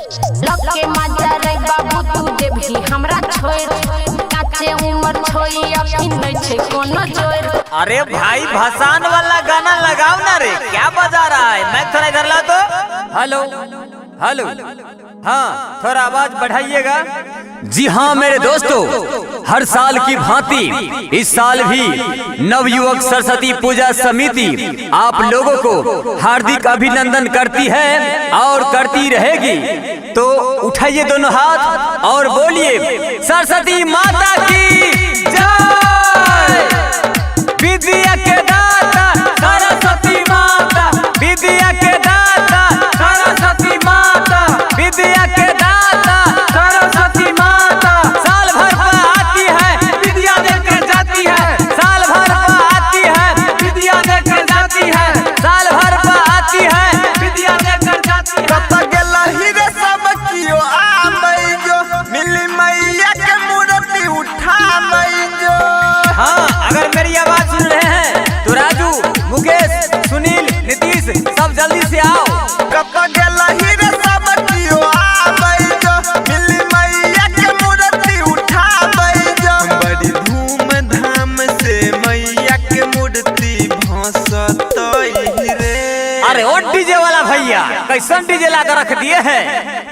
लके मजा रे बाबू तू देबही हमरा छोड़ काचे उम्र छोई अखिन नहीं छे कोनो जोर। अरे भाई भसान वाला गाना लगाओ ना रे, क्या बजा रहा है? मैं थोड़ा इधर ला तो। हेलो हेलो, हाँ थोड़ा आवाज बढ़ाइएगा। जी हाँ मेरे दोस्तों, हर साल की भांति इस साल भी नवयुवक सरस्वती पूजा समिति आप लोगों को हार्दिक अभिनंदन करती है और करती रहेगी। तो उठाइए दोनों हाथ और बोलिए सरस्वती माता की जय। विद्या के दाता सरस्वती माता, विद्या के दाता सरस्वती माता, विद्या के दाता सरस्वती माता। साल भर पर आती है विद्या देकर जाती है, साल भर पर आती है विद्या देकर जाती है, साल भर पर आती है विद्या देकर जाती है। कत गेला हीरे सब कियो आ मैजो, मिली मैया के मूर्ति उठा मैजो। हाँ अगर मेरी आवाज सुन रहे हैं तो राजू, मुकेश, सुनील, नीतीश सब जल्दी से आओ। कत गेला हीरे सब कियो आ मैजो, मिली मैया के मूर्ति उठा मैजो। बड़ी धूमधाम से मैया के मूर्ति भसतई रे। अरे ओ डीजे वाला भैया, कैसन डीजे लाकर रख दिए हैं?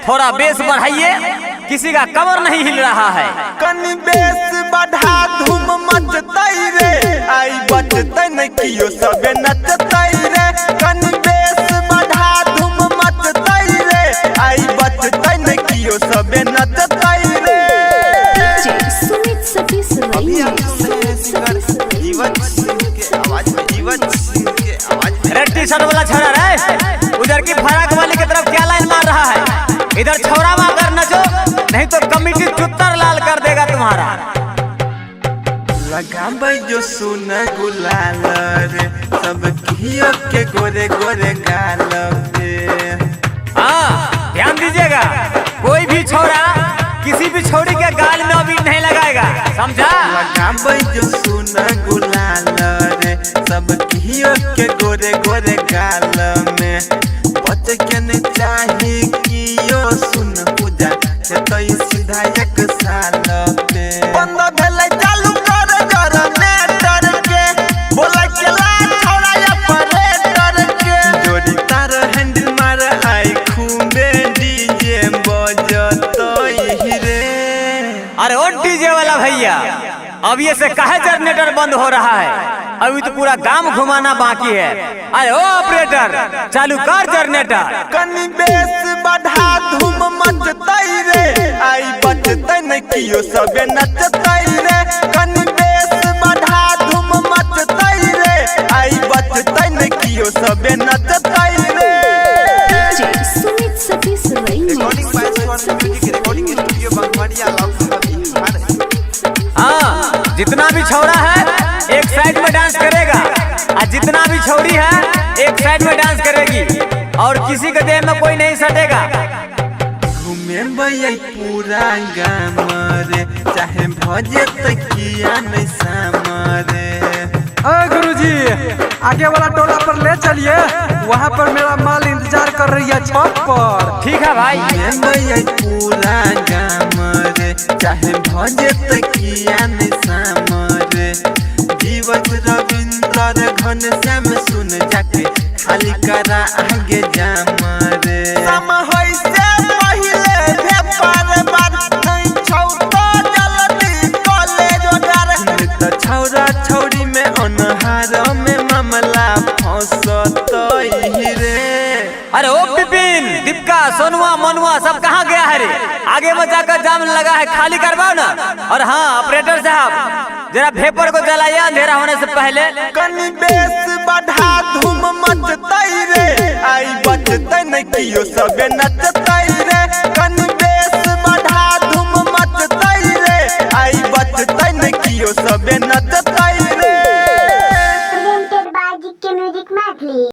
थोड़ा बेस बढ़ाइए, किसी का कमर नहीं हिल रहा है। कनी बेस बढ़ा धूम मचतई रे, आई बचतई न कियो सबे नचतई रे। कनी बेस बढ़ा धूम मचतई रे, आई बचतई न कियो सबे नचतई रे। अभी आप सुन रहे हैं सिंगर 𝐓𝐻 सिंह के आवाज में, 𝐓𝐻 सिंह के आवाज में। रेड टी शर्ट वाला छोरा रे, उधर की फराक वाली की तरफ क्या लाइन मार रहा है? इधर छोरा मार नचो, नहीं तो कमिटी चुत्तर लाल कर देगा तुम्हारा। लगाबै जो सुना गुलाल रे, सब कियो के गोरे गोरे गाल पे। हाँ ध्यान दीजिएगा, कोई भी छोरा किसी भी छोरी के गाल में अभी नहीं लगाएगा, समझा? लगाबै जो सुना गुलाल रे, सब कियो के गोरे गोरे गाल में। बच के न चाहे कियो सुन पूजा से तो सीधा एक साल पे। बंद भेलै चालू कर जनरेटर के, बोला केला छोड़ा ऑपरेटर के। जोड़ी तार हैंडल मार आई खूबे डीजे बजतई रे। अरे ओ डीजे वाला भैया, अब ये से काहे जनरेटर बंद हो रहा है? अभी तो पूरा गांव घुमाना बाकी है। अरे ओ ऑपरेटर चालू कर जनरेटर। कनी बेस बढ़ा धूम मचतई रे, आई बचतई न कियो सबे नचतई रे। कनी बेस बढ़ा धूम मचतई रे, आई बचतई न कियो सबे नचतई रे। हाँ जितना भी छोरा है एक साइड में डांस करेगा, और जितना भी छोरी है एक साइड में डांस करेगी, और किसी के देह में कोई नहीं सटेगा। घूमे भैया पूरा गाम रे, चाहे भजे तकिया नहीं सामरे। गुरुजी आगे वाला टोला पर ले चलिए, वहाँ पर मेरा माल इंतजार कर रही है छत पर। ठीक है भाई। भैया पूरा गाम रे, चाहे भजे तकिया नहीं सामरे। 𝐓𝐻 रविंद्र घनश्याम सुन जाके खाली करा आगे जाम रे। सम होई से पहिले भेपर बार नहीं छौ तो जल्दी कॉलेज ओडर। त छौरा छौरी में अनहार में मामला फंसतई रे। अरे ओ बिपिन, दीपका, सोनुआ, मनुआ सब कहाँ गया है रे? आगे में जाकर जाम लगा है, खाली करवाओ ना। और हाँ ऑपरेटर साहब, जरा भेपर को जलाइए अंधेरा होने से पहले। कनी बेस बढ़ा धूम मचतई रे, आई बचतई न कियो सबे नचतई रे।